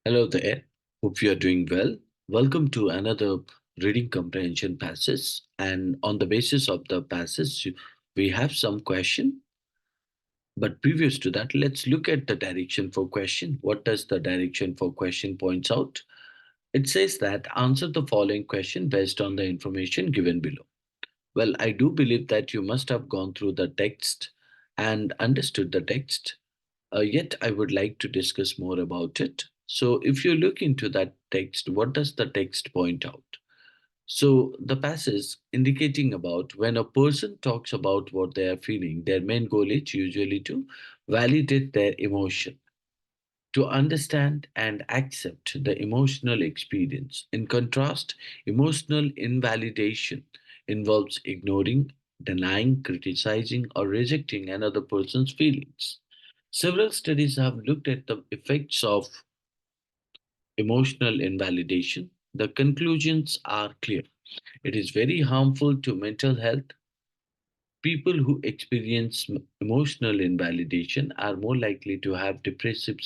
Hello there. Hope you are doing well. Welcome to another reading comprehension passage. And on the basis of the passage, we have some question. But previous to that, let's look at the direction for question. What does the direction for question points out? It says that answer the following question based on the information given below. Well, I do believe that you must have gone through the text and understood the text. Yet, I would like to discuss more about it. So, if you look into that text, what does the text point out? So, the passage indicating about when a person talks about what they are feeling, their main goal is usually to validate their emotion, to understand and accept the emotional experience. In contrast, emotional invalidation involves ignoring, denying, criticizing, or rejecting another person's feelings. Several studies have looked at the effects of emotional invalidation. The conclusions are clear. It is very harmful to mental health. People who experience emotional invalidation are more likely to have depressive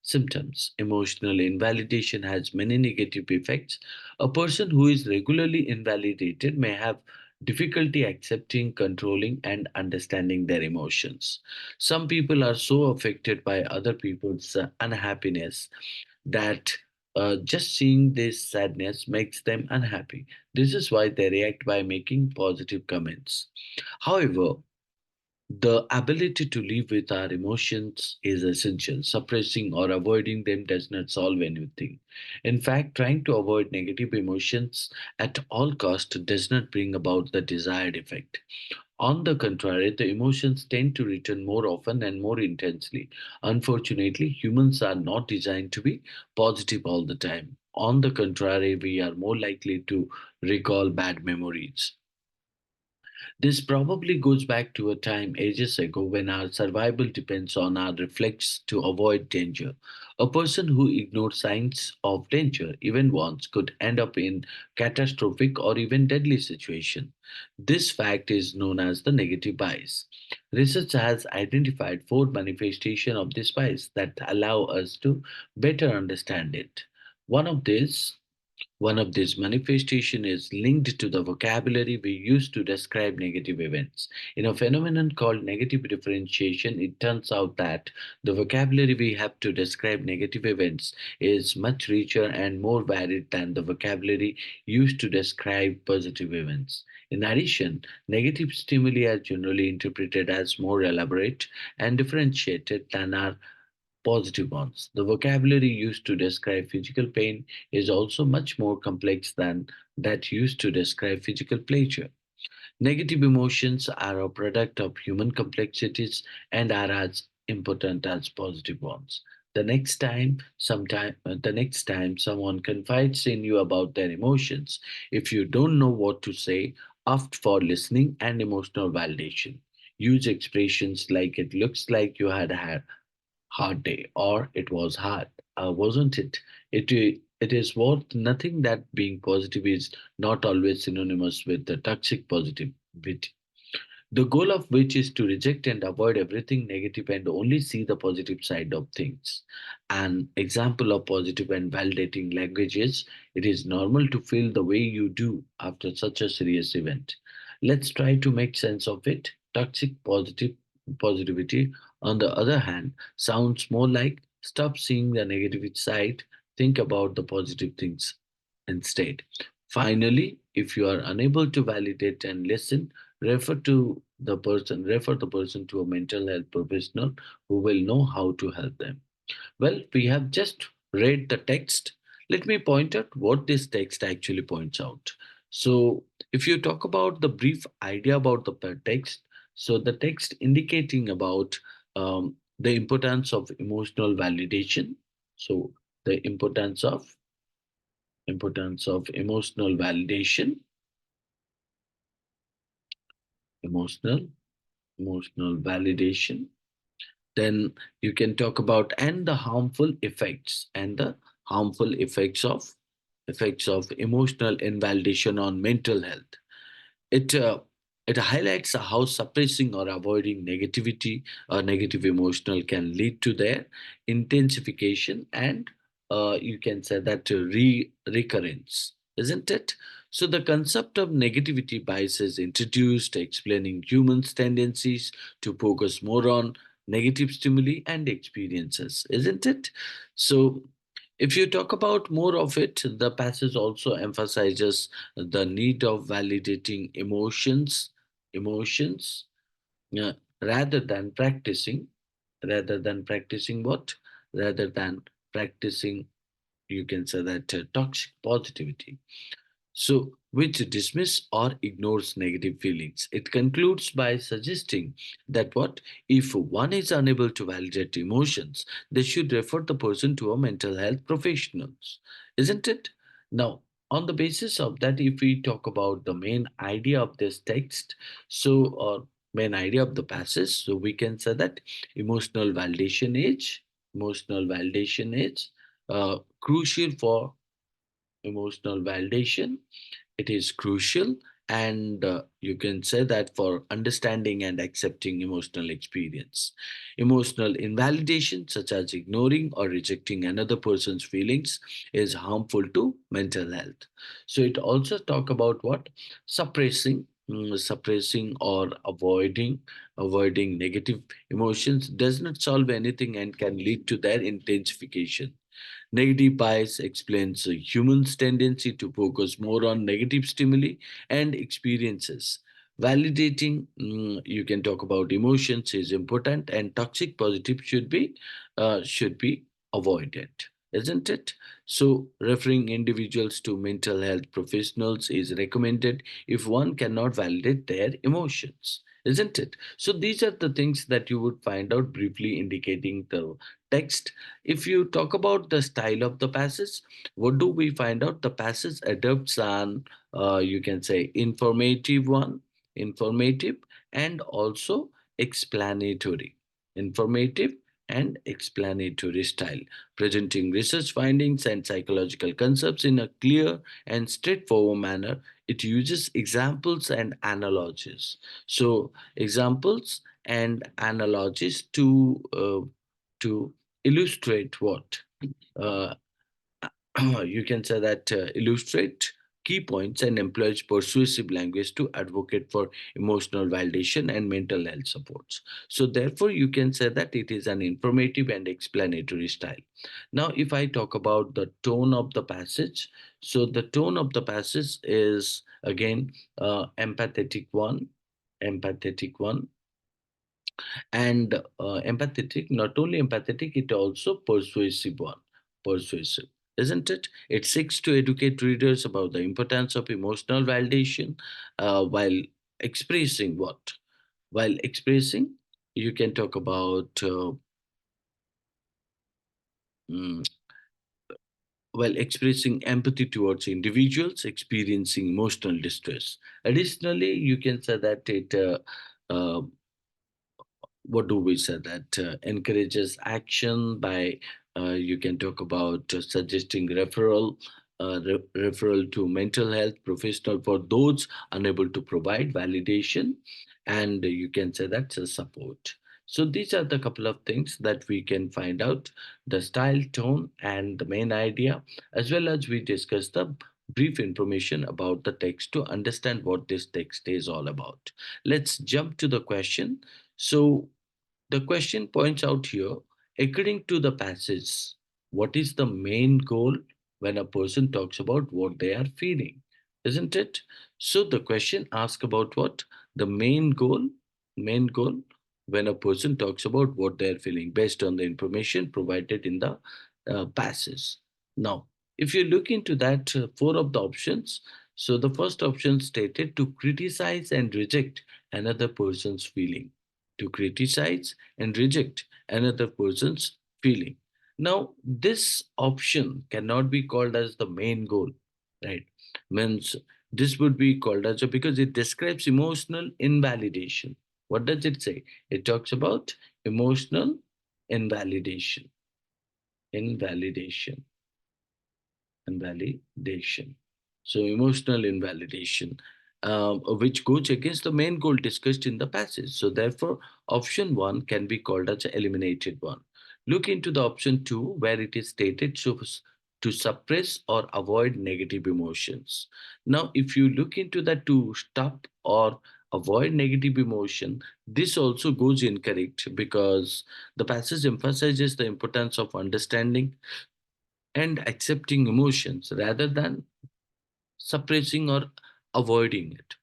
symptoms. Emotional invalidation has many negative effects. A person who is regularly invalidated may have difficulty accepting, controlling, and understanding their emotions. Some people are so affected by other people's unhappiness that just seeing this sadness makes them unhappy. This is why they react by making positive comments. However, the ability to live with our emotions is essential. Suppressing or avoiding them does not solve anything. In fact, trying to avoid negative emotions at all cost does not bring about the desired effect. On the contrary, the emotions tend to return more often and more intensely. Unfortunately, humans are not designed to be positive all the time. On the contrary, we are more likely to recall bad memories. This probably goes back to a time ages ago when our survival depends on our reflex to avoid danger. A person who ignored signs of danger even once could end up in catastrophic or even deadly situation. This fact is known as the negative bias. Research has identified four manifestations of this bias that allow us to better understand it. One of these one of these manifestations is linked to the vocabulary we use to describe negative events. In a phenomenon called negative differentiation, it turns out that the vocabulary we have to describe negative events is much richer and more varied than the vocabulary used to describe positive events. In addition, negative stimuli are generally interpreted as more elaborate and differentiated than our positive ones. The vocabulary used to describe physical pain is also much more complex than that used to describe physical pleasure. Negative emotions are a product of human complexities and are as important as positive ones. The next time someone confides in you about their emotions, if you don't know what to say, ask for listening and emotional validation. Use expressions like it looks like you had hard day, or it was hard, wasn't it? It is worth nothing that being positive is not always synonymous with the toxic positivity. The goal of which is to reject and avoid everything negative and only see the positive side of things. An example of positive and validating language is it is normal to feel the way you do after such a serious event. Let's try to make sense of it. Toxic positivity, on the other hand, sounds more like stop seeing the negative side, think about the positive things instead. Finally, if you are unable to validate and listen, refer the person to a mental health professional who will know how to help them. Well, we have just read the text. Let me point out what this text actually points out. So, if you talk about the brief idea about the text, so the text indicating about the importance of emotional validation. So, the importance of emotional validation, emotional emotional validation. Then you can talk about and the harmful effects and the harmful effects of emotional invalidation on mental health. It uh, it highlights how suppressing or avoiding negativity or negative emotional can lead to their intensification and you can say that recurrence, isn't it? So the concept of negativity bias is introduced, explaining humans' tendencies to focus more on negative stimuli and experiences, isn't it? So if you talk about more of it, the passage also emphasizes the need of validating emotions, uh, rather than practicing, what? Rather than practicing, you can say that toxic positivity, so which dismiss or ignores negative feelings. It concludes by suggesting that what if one is unable to validate emotions, they should refer the person to a mental health professionals, isn't it? Now, on the basis of that, if we talk about the main idea of this text, so or main idea of the passage, so we can say that emotional validation is emotional validation is crucial for emotional validation. It is crucial, and you can say that for understanding and accepting emotional experience. Emotional invalidation, such as ignoring or rejecting another person's feelings, is harmful to mental health. So it also talk about what suppressing or avoiding negative emotions does not solve anything and can lead to their intensification. Negative bias explains a human's tendency to focus more on negative stimuli and experiences. Validating, you can talk about emotions is important, and toxic positive should be avoided, isn't it? So, referring individuals to mental health professionals is recommended if one cannot validate their emotions, isn't it? So, these are the things that you would find out briefly indicating the text. If you talk about the style of the passage, what do we find out? The passage adopts an, you can say, informative and also explanatory. Informative and explanatory style, presenting research findings and psychological concepts in a clear and straightforward manner. It uses examples and analogies. So, examples and analogies to illustrate what uh, you can say that illustrate key points and employs persuasive language to advocate for emotional validation and mental health supports. So therefore you can say that it is an informative and explanatory style. Now if I talk about the tone of the passage, so the tone of the passage is again empathetic one, and empathetic, not only empathetic, it also persuasive, isn't it? It seeks to educate readers about the importance of emotional validation, while expressing what while expressing you can talk about mm, while expressing empathy towards individuals experiencing emotional distress. Additionally, you can say that it uh, what do we say that encourages action by you can talk about suggesting referral to mental health professional for those unable to provide validation, and you can say that's a support. So these are the couple of things that we can find out: the style, tone, and the main idea, as well as we discuss the brief information about the text to understand what this text is all about. Let's jump to the question. So the question points out here, according to the passage, what is the main goal when a person talks about what they are feeling? Isn't it? So the question asks about what? The main goal when a person talks about what they are feeling based on the information provided in the passage. Now, if you look into that, four of the options, so the first option stated to criticize and reject another person's feeling, to criticize and reject another person's feeling. Now, this option cannot be called as the main goal, right? Means this would be called as because it describes emotional invalidation. What does it say? It talks about emotional invalidation, invalidation, invalidation. So, emotional invalidation, which goes against the main goal discussed in the passage. So, therefore, option one can be called as a eliminated one. Look into the option 2, where it is stated to suppress or avoid negative emotions. Now, if you look into the to stop or avoid negative emotion, this also goes incorrect because the passage emphasizes the importance of understanding and accepting emotions rather than suppressing or avoiding it,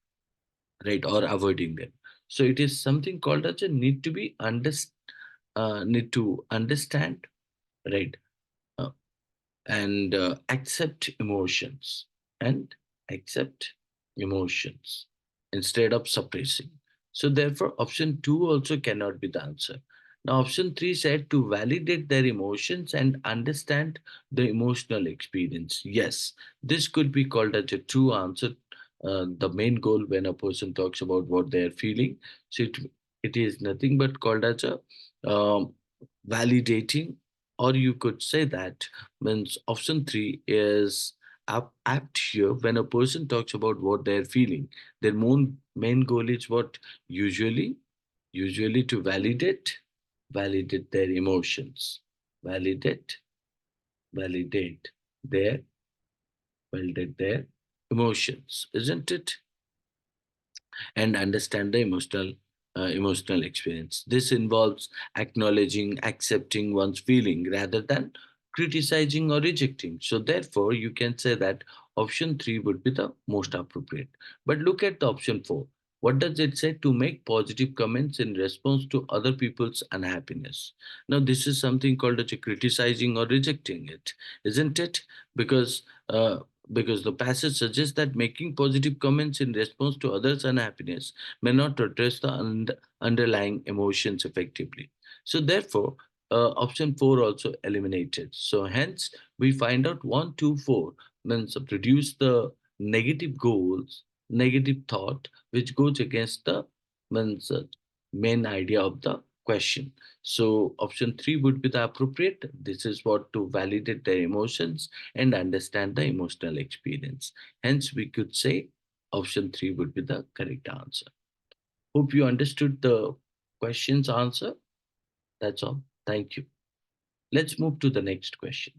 right, or avoiding them. So it is something called as a need to understand, right, uh, and accept emotions and accept emotions instead of suppressing. So therefore option 2 also cannot be the answer. Now option 3 said to validate their emotions and understand the emotional experience. Yes, this could be called as a true answer. The main goal when a person talks about what they are feeling, so it is nothing but called as a um, validating, or you could say that means option 3 is apt here. When a person talks about what they're feeling, their main goal is what? Usually to validate their emotions, validate validate their validate their emotions, isn't it? And understand the emotional experience. This involves acknowledging, accepting one's feeling rather than criticizing or rejecting. So therefore, you can say that option 3 would be the most appropriate. But look at the option 4. What does it say? To make positive comments in response to other people's unhappiness. Now, this is something called as a criticizing or rejecting it, isn't it? Because uh, because the passage suggests that making positive comments in response to others' unhappiness may not address the underlying emotions effectively. So, therefore, option 4 also eliminated. So, hence, we find out 1, 2, 4 means reduce the negative goals, negative thought, which goes against the means main idea of the question. So, option 3 would be the appropriate. This is what to validate their emotions and understand the emotional experience. Hence, we could say option 3 would be the correct answer. Hope you understood the question's answer. That's all. Thank you. Let's move to the next question.